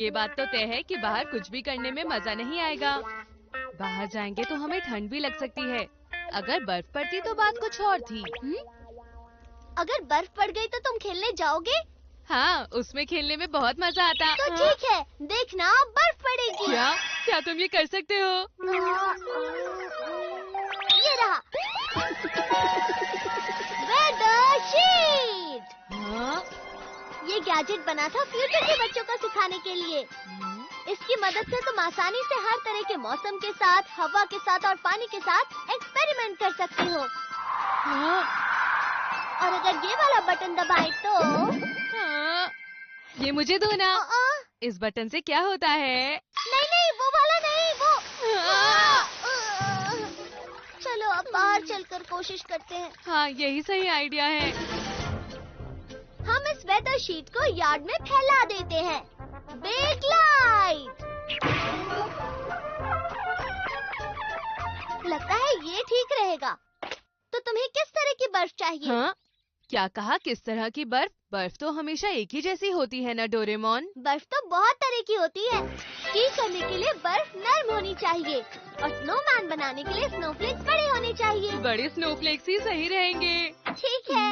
ये बात तो तय है कि बाहर कुछ भी करने में मजा नहीं आएगा। बाहर जाएंगे तो हमें ठंड भी लग सकती है। अगर बर्फ पड़ती तो बात कुछ और थी। अगर बर्फ पड़ गई तो तुम खेलने जाओगे? हाँ, उसमें खेलने में बहुत मजा आता। तो ठीक है, देखना बर्फ पड़ेगी। क्या? क्या तुम ये कर सकते हो? ये रहा वेदर शीट। ये गैजेट बना था फ्यूचर के बच्चों को सिखाने के लिए। इसकी मदद से तुम आसानी से हर तरह के मौसम के साथ, हवा के साथ और पानी के साथ एक्सपेरिमेंट कर सकते हो। और अगर ये वाला बटन दबाए तो ये मुझे दो ना। इस बटन से क्या होता है? नहीं नहीं, वो वाला नहीं, वो चलो अब बाहर चलकर कोशिश करते हैं। हाँ, यही सही आइडिया है। हम इस वेदर शीट को यार्ड में फैला देते हैं। Big light. लगता है ये ठीक रहेगा। तो तुम्हें किस तरह की बर्फ चाहिए? हाँ? क्या कहा, किस तरह की बर्फ? बर्फ तो हमेशा एक ही जैसी होती है ना डोरेमोन? बर्फ तो बहुत तरह की होती है। स्की करने के लिए बर्फ नर्म होनी चाहिए और स्नोमैन बनाने के लिए स्नोफ्लेक्स बड़े होने चाहिए। बड़े स्नोफ्लेक्स ही सही रहेंगे। ठीक है।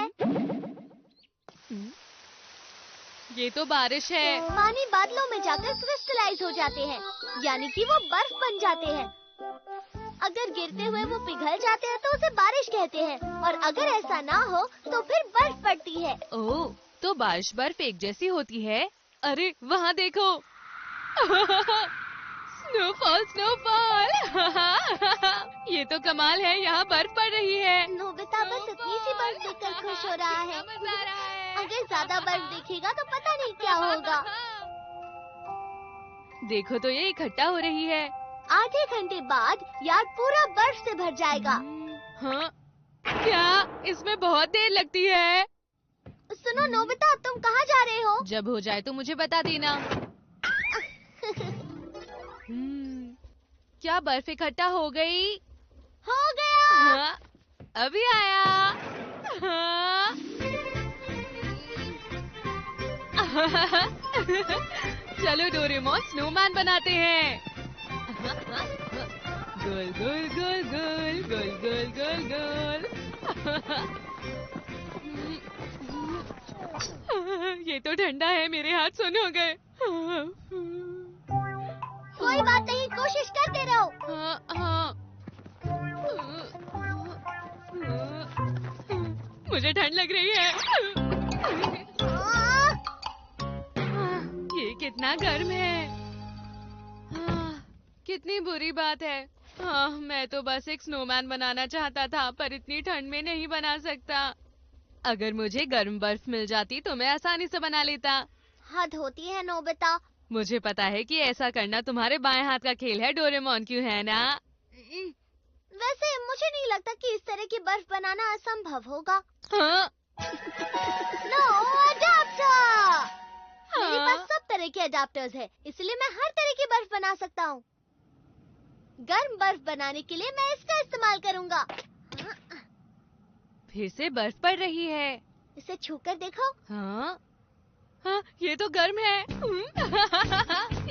ये तो बारिश है। पानी बादलों में जाकर क्रिस्टलाइज हो जाते हैं, यानी कि वो बर्फ बन जाते हैं। अगर गिरते हुए वो पिघल जाते हैं तो उसे बारिश कहते हैं, और अगर ऐसा ना हो तो फिर बर्फ पड़ती है। ओह, तो बारिश बर्फ एक जैसी होती है? अरे वहाँ देखो। Snowfall snowfall. ये तो कमाल है, यहाँ बर्फ पड़ रही है। नोबिता बस इतनी सी बर्फ देखकर खुश हो रहा है। मजा आ रहा है। अगर ज्यादा बर्फ देखेगा तो पता नहीं क्या होगा। देखो तो ये इकट्ठा हो रही है। आधे घंटे बाद यार्ड पूरा बर्फ से भर जाएगा। हाँ? क्या इसमें बहुत देर लगती है? सुनो नोबिता, तुम कहाँ जा रहे हो? जब हो जाए तो मुझे बता देना। क्या बर्फ इकट्ठा हो गई? हो गया। हाँ, अभी आया। हाँ। चलो डोरेमोन, स्नोमैन बनाते हैं। गोल गोल गोल गोल गोल गोल गोल गोल। ये तो ठंडा है, मेरे हाथ सुन हो गए। कोई बात नहीं, कोशिश करते रहो। हाँ हाँ। मुझे ठंड लग रही है। ये कितना गर्म है। कितनी बुरी बात है। हाँ, मैं तो बस एक स्नोमैन बनाना चाहता था, पर इतनी ठंड में नहीं बना सकता। अगर मुझे गर्म बर्फ मिल जाती तो मैं आसानी से बना लेता। हद होती है नोबिता। मुझे पता है कि ऐसा करना तुम्हारे बाएं हाथ का खेल है डोरेमोन, क्यों है ना? वैसे मुझे नहीं लगता कि इस तरह की बर्फ बनाना असंभव होगा। हाँ? No adapter. मेरे पास सब तरह के अडाप्टर्स हैं, इसलिए मैं हर तरह की बर्फ बना सकता हूँ। गर्म बर्फ बनाने के लिए मैं इसका इस्तेमाल करूँगा। फिर से बर्फ पड़ रही है। इसे छूकर देखो। हाँ? हाँ, ये तो गर्म है।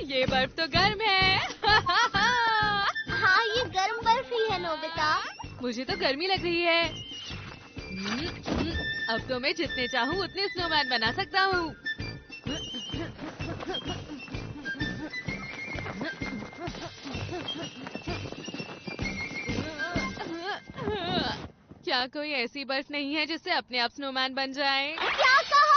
ये बर्फ तो गर्म है। हाँ, ये गर्म बर्फ ही है नोबिता। मुझे तो गर्मी लग रही है। अब तो मैं जितने चाहूँ उतने स्नोमैन बना सकता हूँ। क्या कोई ऐसी बर्फ नहीं है जिससे अपने आप स्नोमैन बन जाए? क्या कहा?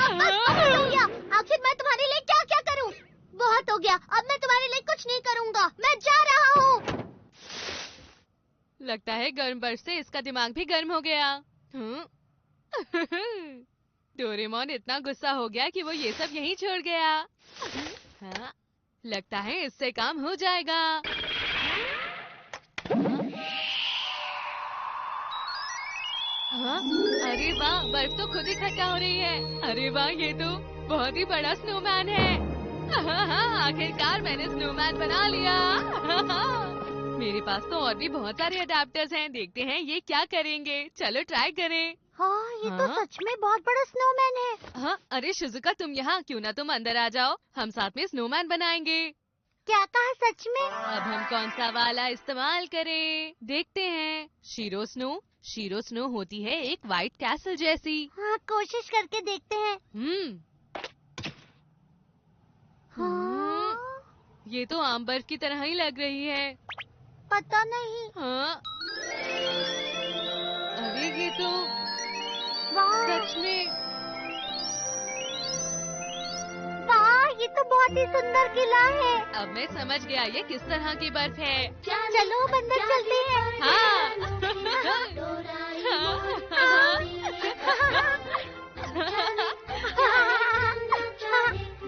अब बस बहुत हो गया। आखिर मैं तुम्हारे लिए क्या क्या करूं? बहुत हो गया, अब मैं तुम्हारे लिए कुछ नहीं करूंगा। मैं जा रहा हूँ। लगता है गर्म बर्फ से इसका दिमाग भी गर्म हो गया। डोरेमोन इतना गुस्सा हो गया कि वो ये सब यहीं छोड़ गया। हाँ, लगता है इससे काम हो जाएगा। हाँ? अरे वाह, बर्फ तो खुद इकट्ठा हो रही है। अरे वाह, ये तो बहुत ही बड़ा स्नोमैन है। आखिरकार मैंने स्नोमैन बना लिया। मेरे पास तो और भी बहुत सारे अडेप्टर्स हैं। देखते हैं ये क्या करेंगे। चलो ट्राई करें। हाँ, ये तो हाँ? सच में बहुत बड़ा स्नोमैन है। हाँ, अरे शिजुका तुम यहाँ क्यों ना तुम अंदर आ जाओ, हम साथ में स्नोमैन बनाएंगे। क्या कहा, सच में? अब हम कौन सा वाला इस्तेमाल करें, देखते हैं। शीरो स्नो होती है एक व्हाइट कैसल जैसी। हाँ, कोशिश करके देखते हैं। हम्म, हाँ, ये तो आम बर्फ की तरह ही लग रही है। पता नहीं। हाँ, अरे ये तो वाह, सच में। वाह, ये तो बहुत ही सुंदर किला है। अब मैं समझ गया ये किस तरह की बर्फ है। चलो अब अंदर चलते हैं। हाँ।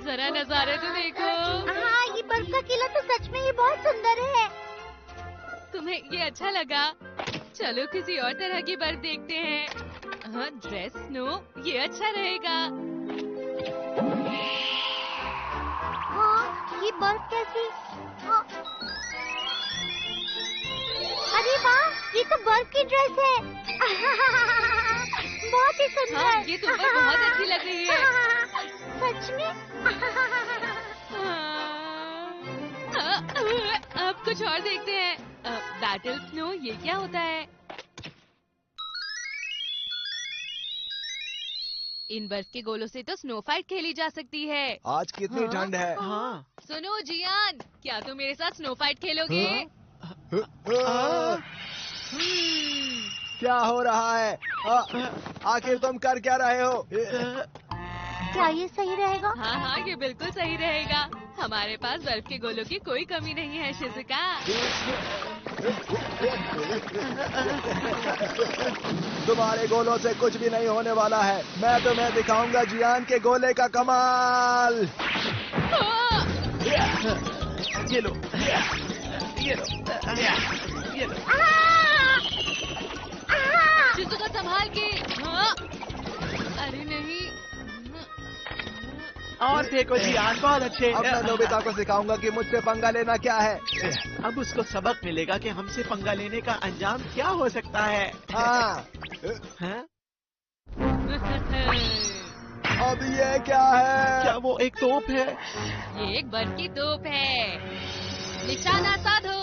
जरा नजारे तो देखो। हाँ, ये बर्फ का किला तो सच में ही बहुत सुंदर है। तुम्हें ये अच्छा लगा? चलो किसी और तरह की बर्फ देखते हैं। हाँ, ड्रेस स्नो, ये अच्छा रहेगा। हाँ, ये बर्फ कैसी? हाँ। अरे वाह, ये तो बर्फ की ड्रेस है। बहुत ही सुंदर। हाँ, ये तुम पर बहुत अच्छी लग रही है। सच में? अब कुछ और देखते हैं। बैटल स्नो, ये क्या होता है? इन बर्फ के गोलों से तो स्नो फाइट खेली जा सकती है। आज कितनी हाँ? ठंड है। हाँ। सुनो जियान, क्या तुम मेरे साथ स्नो फाइट खेलोगे? क्या हो रहा है? आखिर तुम कर क्या रहे हो? क्या ये सही रहेगा? हाँ हाँ, ये बिल्कुल सही रहेगा। हमारे पास बर्फ के गोलों की कोई कमी नहीं है शिजुका। तुम्हारे गोलों से कुछ भी नहीं होने वाला है। मैं तुम्हें दिखाऊंगा जियान के गोले का कमाल। ये लो, ये लो, ये लो। शिजुका संभाल के। हाँ। अरे नहीं। और देखो जियान, बहुत अच्छे। अब मैं नोबिता को सिखाऊंगा कि मुझसे पंगा लेना क्या है। अब उसको सबक मिलेगा कि हमसे पंगा लेने का अंजाम क्या हो सकता है। हाँ। हाँ? अब ये क्या है? क्या वो एक तोप है? ये एक बर्फ की तोप है। निशाना साधो।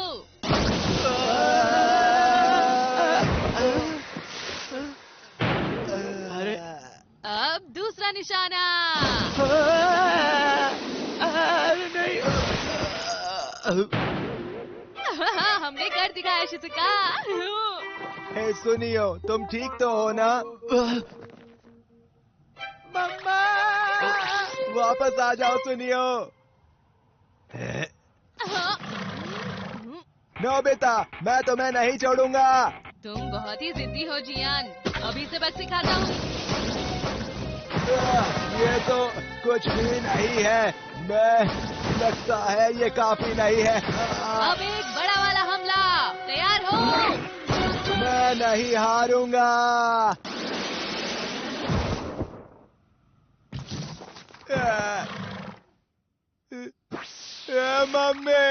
अरे अब दूसरा निशाना। अरे नहीं। हमने कर दिखाया शिजुका। हे सुनियो, तुम ठीक तो हो ना? मम्मा! वापस आ जाओ सुनियो। नोबिता, मैं तुम्हें नहीं छोड़ूंगा। तुम बहुत ही जिद्दी हो जियान। अभी से बस सिखाता हूँ। ये तो कुछ भी नहीं है। लगता है ये काफी नहीं है। अब एक बड़ा वाला हमला। तैयार हो? मैं नहीं हारूंगा। Mummy,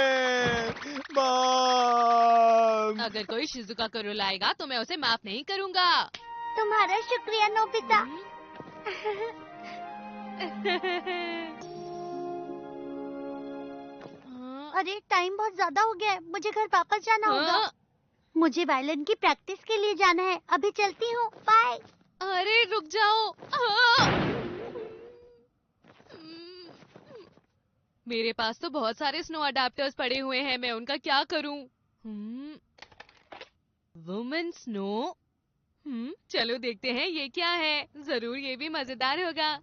mom. अगर कोई शिजुका को रुलाएगा तो मैं उसे माफ नहीं करूंगा। तुम्हारा शुक्रिया नोबिता। अरे टाइम बहुत ज्यादा हो गया है, मुझे घर वापस जाना होगा। हाँ? मुझे वायलिन की प्रैक्टिस के लिए जाना है। अभी चलती हूँ, बाय। अरे रुक जाओ। हाँ? मेरे पास तो बहुत सारे स्नो अडेप्टर्स पड़े हुए हैं, मैं उनका क्या करूं? Women snow. चलो देखते हैं ये क्या है। जरूर ये भी मजेदार होगा।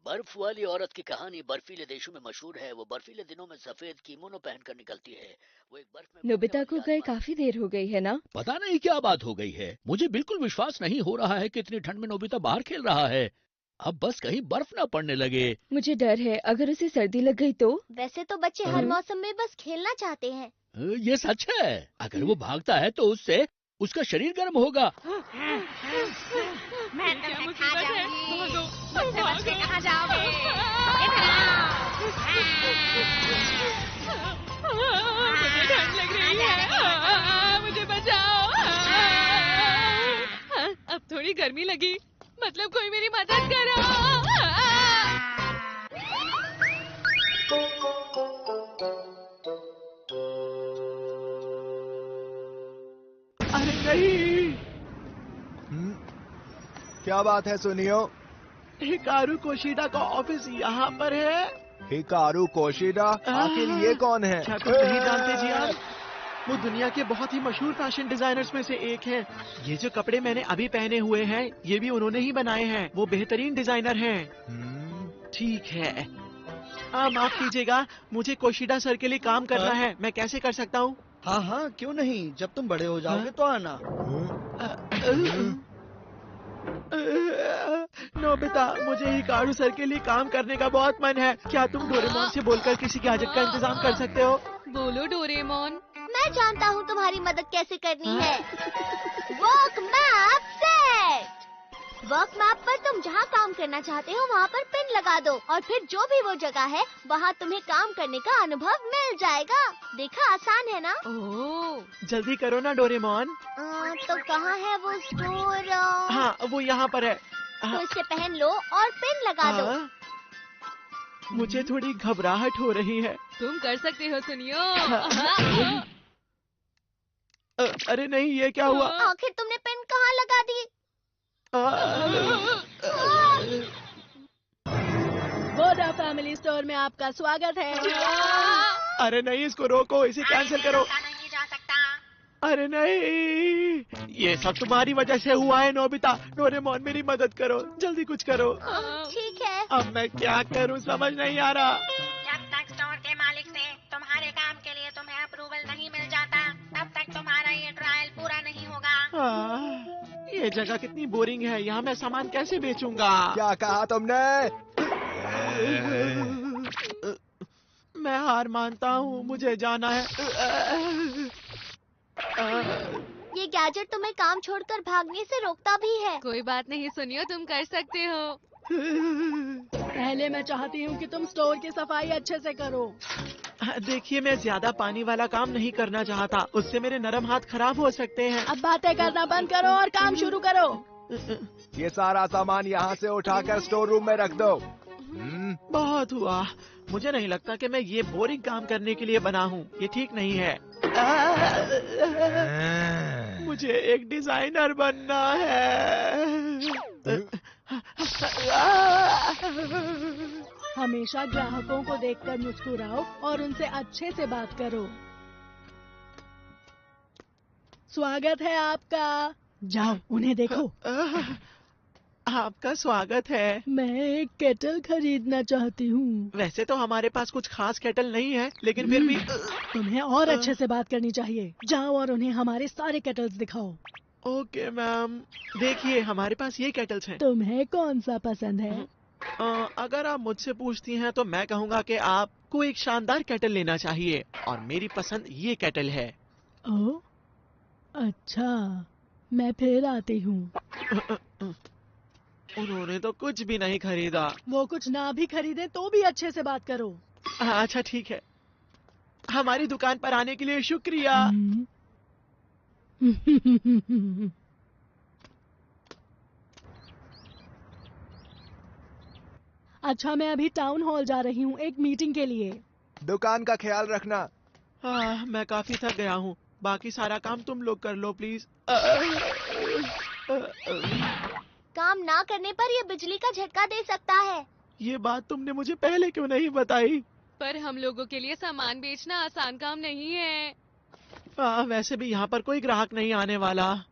बर्फ वाली औरत की कहानी बर्फीले देशों में मशहूर है। वो बर्फीले दिनों में सफेद कीमोनो पहनकर निकलती है। वो एक बर्फ में नोबिता को गए काफी देर हो गई है ना? पता नहीं क्या बात हो गई है। मुझे बिल्कुल विश्वास नहीं हो रहा है कि इतनी ठंड में नोबिता बाहर खेल रहा है। अब बस कहीं बर्फ ना पड़ने लगे। मुझे डर है अगर उसे सर्दी लग गई तो। वैसे तो बच्चे हर मौसम में बस खेलना चाहते हैं। ये सच है। अगर वो भागता है तो उससे उसका शरीर गर्म होगा। मैं तुम्हें खा जाऊंगी। मुझसे बच के कहाँ जाओगे? मुझे ठंड लग रही है, मुझे बचाओ। अब थोड़ी गर्मी लगी, मतलब कोई मेरी मदद करो। अरे नहीं, क्या बात है सुनियो? हिकारू कोशिडा का ऑफिस यहाँ पर है। हिकारू कोशिडा? आखिर ये कौन है? क्या तुम नहीं जानते जी आप? वो दुनिया के बहुत ही मशहूर फैशन डिजाइनर्स में से एक हैं। ये जो कपड़े मैंने अभी पहने हुए हैं, ये भी उन्होंने ही बनाए हैं। वो बेहतरीन डिजाइनर हैं। ठीक है, माफ कीजिएगा, मुझे कोशिडा सर के लिए काम करना है। मैं कैसे कर सकता हूँ? हाँ हाँ, क्यों नहीं, जब तुम बड़े हो जाओगे तो आना। नोबिता, मुझे हिकारू सर के लिए काम करने का बहुत मन है। क्या तुम डोरेमोन से बोलकर किसी गैजेट का इंतजाम कर सकते हो? बोलो डोरेमोन। मैं जानता हूँ तुम्हारी मदद कैसे करनी है। Work map set. Work map पर तुम जहाँ काम करना चाहते हो वहाँ पर पिन लगा दो और फिर जो भी वो जगह है वहाँ तुम्हें काम करने का अनुभव मिल जाएगा। देखा, आसान है ना? ओह, जल्दी करो ना डोरेमोन। तो कहाँ है वो स्टोर? हाँ, वो यहाँ पर है। तो इसे पहन लो और पिन लगा दो। मुझे थोड़ी घबराहट हो रही है। तुम कर सकते हो सुनियो। अरे नहीं, ये क्या हुआ? आखिर तुमने पिन कहाँ लगा दी? बोडा फैमिली स्टोर में आपका स्वागत है। अरे नहीं, इसको रोको, इसे कैंसिल करो। नहीं जा सकता। अरे नहीं, ये सब तुम्हारी वजह से हुआ है नोबिता। डोरेमोन, मेरी मदद करो, जल्दी कुछ करो। ठीक है। अब मैं क्या करूं, समझ नहीं आ रहा। जब तक स्टोर के मालिक से तुम्हारे काम के लिए तुम्हें अप्रूवल नहीं मिल जाता, तब तक तुम्हारा ये ट्रायल पूरा नहीं होगा। ये जगह कितनी बोरिंग है, यहाँ मैं सामान कैसे बेचूंगा? क्या कहा तुमने? मैं हार मानता हूँ, मुझे जाना है। ये गैजेट तुम्हें काम छोड़कर भागने से रोकता भी है। कोई बात नहीं सुनियो, तुम कर सकते हो। पहले मैं चाहती हूँ कि तुम स्टोर की सफाई अच्छे से करो। देखिए, मैं ज्यादा पानी वाला काम नहीं करना चाहता, उससे मेरे नरम हाथ खराब हो सकते हैं। अब बातें करना बंद करो और काम शुरू करो। ये सारा सामान यहाँ से उठाकर स्टोर रूम में रख दो। बहुत हुआ, मुझे नहीं लगता कि मैं ये बोरिंग काम करने के लिए बना हूँ। ये ठीक नहीं है। मुझे एक डिजाइनर बनना है। हमेशा ग्राहकों को देखकर मुस्कुराओ और उनसे अच्छे से बात करो। स्वागत है आपका। जाओ, उन्हें देखो। आपका स्वागत है। मैं एक केटल खरीदना चाहती हूँ। वैसे तो हमारे पास कुछ खास केटल नहीं है, लेकिन फिर भी तुम्हें और अच्छे से बात करनी चाहिए। जाओ और उन्हें हमारे सारे केटल्स दिखाओ। ओके मैम, देखिए हमारे पास ये केटल्स हैं। तुम्हें कौन सा पसंद है? अगर आप मुझसे पूछती हैं तो मैं कहूँगा कि आपको एक शानदार केटल लेना चाहिए, और मेरी पसंद ये केटल है। ओह, अच्छा, मैं फिर आती हूँ। उन्होंने तो कुछ भी नहीं खरीदा। वो कुछ ना भी खरीदे तो भी अच्छे से बात करो। अच्छा ठीक है, हमारी दुकान पर आने के लिए शुक्रिया। अच्छा, मैं अभी टाउन हॉल जा रही हूँ एक मीटिंग के लिए। दुकान का ख्याल रखना। मैं काफी थक गया हूँ, बाकी सारा काम तुम लोग कर लो प्लीज। काम ना करने पर ये बिजली का झटका दे सकता है। ये बात तुमने मुझे पहले क्यों नहीं बताई? पर हम लोगों के लिए सामान बेचना आसान काम नहीं है। वैसे भी यहाँ पर कोई ग्राहक नहीं आने वाला।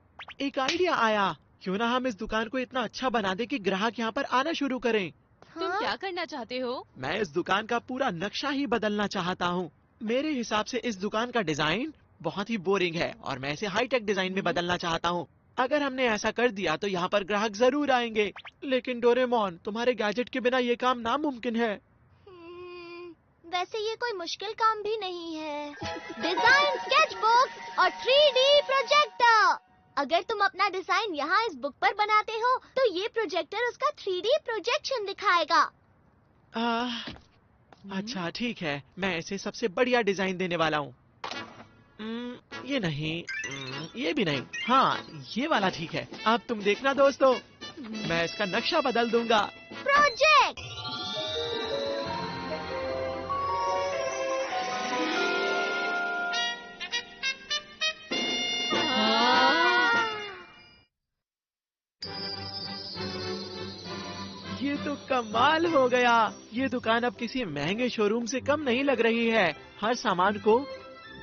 एक आइडिया आया, क्यों ना हम इस दुकान को इतना अच्छा बना दे कि ग्राहक यहाँ पर आना शुरू करें। तुम क्या करना चाहते हो? मैं इस दुकान का पूरा नक्शा ही बदलना चाहता हूँ। मेरे हिसाब से इस दुकान का डिजाइन बहुत ही बोरिंग है और मैं इसे हाईटेक डिजाइन में बदलना चाहता हूँ। अगर हमने ऐसा कर दिया तो यहाँ पर ग्राहक जरूर आएंगे। लेकिन डोरेमोन, तुम्हारे गैजेट के बिना ये काम नामुमकिन है। वैसे ये कोई मुश्किल काम भी नहीं है। डिजाइन स्केचबुक और 3D प्रोजेक्टर। अगर तुम अपना डिजाइन यहाँ इस बुक पर बनाते हो तो ये प्रोजेक्टर उसका 3D प्रोजेक्शन दिखाएगा। अच्छा ठीक है, मैं इसे सबसे बढ़िया डिजाइन देने वाला हूँ। ये नहीं, ये भी नहीं, हाँ ये वाला ठीक है। अब तुम देखना दोस्तों, मैं इसका नक्शा बदल दूंगा। प्रोजेक्ट ये तो कमाल हो गया। ये दुकान अब किसी महंगे शोरूम से कम नहीं लग रही है। हर सामान को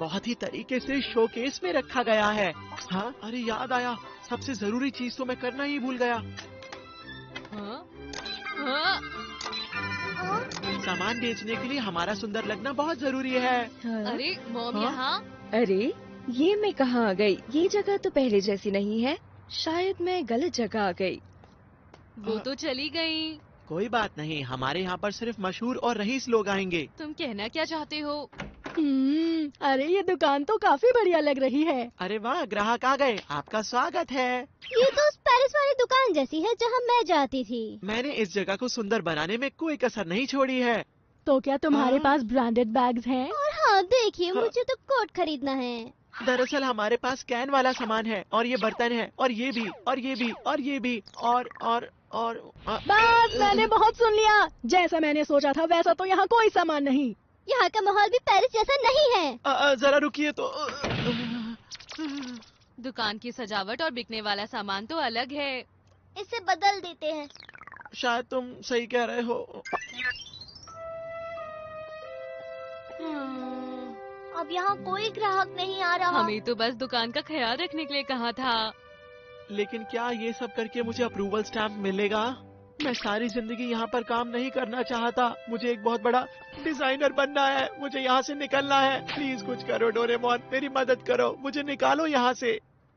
बहुत ही तरीके से शोकेस में रखा गया है। हाँ, अरे याद आया, सबसे जरूरी चीज तो मैं करना ही भूल गया। सामान बेचने के लिए हमारा सुंदर लगना बहुत जरूरी है। अरे मॉम हाँ? यहाँ। अरे ये मैं कहाँ आ गई? ये जगह तो पहले जैसी नहीं है। शायद मैं गलत जगह आ गई। वो तो चली गई। कोई बात नहीं, हमारे यहाँ पर सिर्फ मशहूर और रईस लोग आएंगे। तुम कहना क्या चाहते हो? अरे ये दुकान तो काफी बढ़िया लग रही है। अरे वाह, ग्राहक आ गए, आपका स्वागत है। ये तो उस पेरिस वाली दुकान जैसी है जहाँ मैं जाती थी। मैंने इस जगह को सुंदर बनाने में कोई कसर नहीं छोड़ी है। तो क्या तुम्हारे हाँ। पास ब्रांडेड बैग्स हैं? और हाँ देखिए, हाँ। मुझे तो कोट खरीदना है। दरअसल हमारे पास कैन वाला सामान है, और ये बर्तन है, और ये भी, और ये भी, और ये भी, और बस मैंने बहुत सुन लिया। जैसा मैंने सोचा था वैसा तो यहाँ कोई सामान नहीं। यहाँ का माहौल भी पेरिस जैसा नहीं है। जरा रुकिए तो। दुकान की सजावट और बिकने वाला सामान तो अलग है। इसे बदल देते हैं। शायद तुम सही कह रहे हो। अब यहाँ कोई ग्राहक नहीं आ रहा। हमें तो बस दुकान का ख्याल रखने के लिए कहा था। लेकिन क्या ये सब करके मुझे अप्रूवल स्टैम्प मिलेगा? मैं सारी जिंदगी यहाँ पर काम नहीं करना चाहता। मुझे एक बहुत बड़ा डिजाइनर बनना है। मुझे यहाँ से निकलना है। प्लीज कुछ करो डोरेमोन, मेरी मदद करो, मुझे निकालो यहाँ से।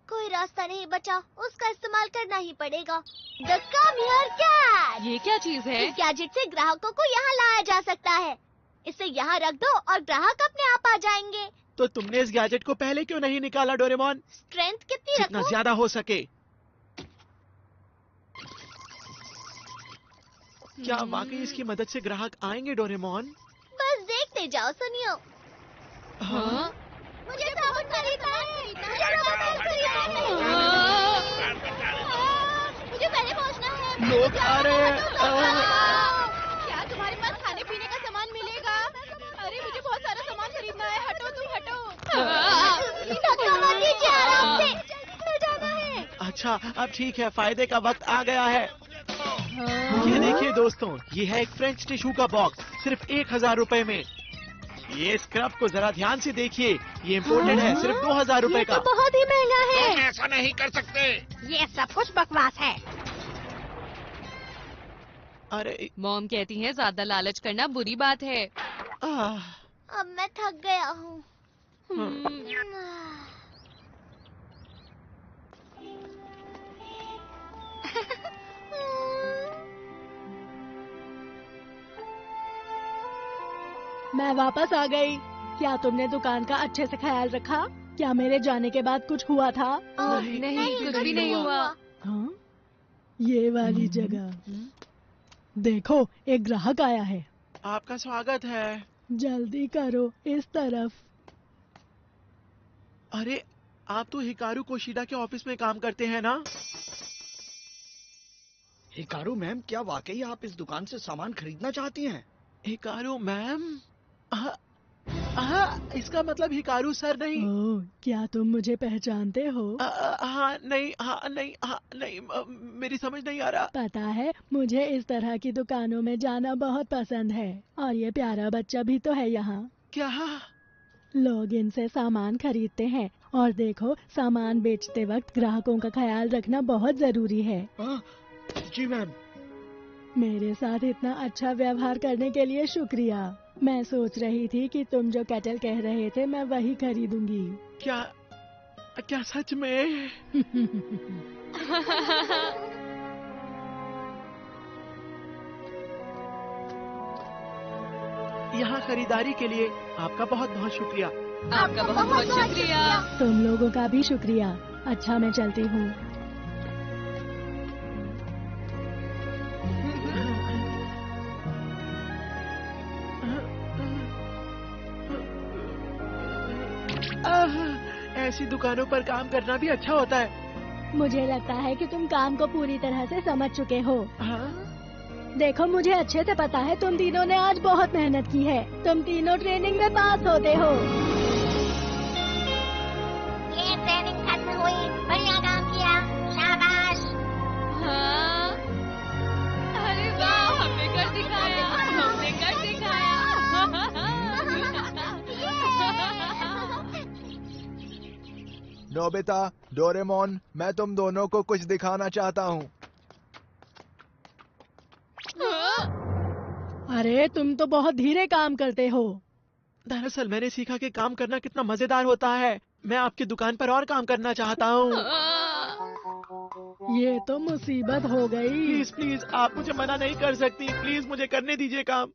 कोई रास्ता नहीं बचा, उसका इस्तेमाल करना ही पड़ेगा। The come here cat. ये क्या चीज है? इस गैजेट से ग्राहकों को यहाँ लाया जा सकता है। इसे यहाँ रख दो और ग्राहक अपने आप आ जाएंगे। तो तुमने इस गैजेट को पहले क्यों नहीं निकाला डोरेमोन? स्ट्रेंथ कितनी जितना रखूं? ज्यादा हो सके। क्या वाकई इसकी मदद से ग्राहक आएंगे डोरेमोन? बस देखते जाओ सुनियो। हाँ? मुझे साबुन खरीदना है। मुझे साबुन खरीदना है। मुझे पहले पहुँचना है। लोग आ रहे हैं। क्या तुम्हारे पास खाने पीने का सामान मिलेगा? अरे मुझे बहुत सारा सामान खरीदना है। हटो तुम हटो। धक्का मत दीजिए, आराम से। चल जाना है। अच्छा अब ठीक है, फायदे का वक्त आ गया है। ये देखिए दोस्तों, ये है एक फ्रेंच टिश्यू का बॉक्स, सिर्फ 1000 रुपए में। ये स्क्रब को जरा ध्यान से देखिए, ये इम्पोर्टेड है, सिर्फ 2000 रुपए का। बहुत ही महंगा है। तुम ऐसा नहीं कर सकते। ये सब कुछ बकवास है। अरे मॉम कहती है ज्यादा लालच करना बुरी बात है। अब मैं थक गया हूँ। मैं वापस आ गई। क्या तुमने दुकान का अच्छे से ख्याल रखा? क्या मेरे जाने के बाद कुछ हुआ था? नहीं, कुछ भी नहीं हुआ। हाँ? ये वाली जगह देखो, एक ग्राहक आया है। आपका स्वागत है। जल्दी करो, इस तरफ। अरे आप तो हिकारू कोशिडा के ऑफिस में काम करते हैं ना? हिकारू मैम, क्या वाकई आप इस दुकान से सामान खरीदना चाहती हैं? Hikaru ma'am? इसका मतलब हिकारू सर नहीं। ओह, क्या तुम मुझे पहचानते हो? हाँ नहीं, मेरी समझ नहीं आ रहा। पता है, मुझे इस तरह की दुकानों में जाना बहुत पसंद है। और ये प्यारा बच्चा भी तो है यहाँ। क्या? लोग इनसे सामान खरीदते हैं, और देखो, सामान बेचते वक्त ग्राहकों का ख्याल रखना बहुत जरूरी है। जी मैम। मेरे साथ इतना अच्छा व्यवहार करने के लिए शुक्रिया। मैं सोच रही थी कि तुम जो केटल कह रहे थे मैं वही खरीदूंगी। क्या सच में? यहाँ खरीदारी के लिए आपका बहुत बहुत शुक्रिया। आपका बहुत बहुत शुक्रिया। तुम लोगों का भी शुक्रिया। अच्छा मैं चलती हूँ। ऐसी दुकानों पर काम करना भी अच्छा होता है। मुझे लगता है कि तुम काम को पूरी तरह से समझ चुके हो। देखो मुझे अच्छे से पता है तुम तीनों ने आज बहुत मेहनत की है। तुम तीनों ट्रेनिंग में पास होते हो। ये ट्रेनिंग खत्म हुई, बढ़िया काम किया, शाबाश। हाँ, अरे वाह, हमने कर दिखाया, हमने कर दिखाया। नोबिता, डोरेमोन, मैं तुम दोनों को कुछ दिखाना चाहता हूँ। अरे तुम तो बहुत धीरे काम करते हो। दरअसल मैंने सीखा कि काम करना कितना मजेदार होता है। मैं आपकी दुकान पर और काम करना चाहता हूँ। ये तो मुसीबत हो गई। प्लीज प्लीज, आप मुझे मना नहीं कर सकती। प्लीज मुझे करने दीजिए काम।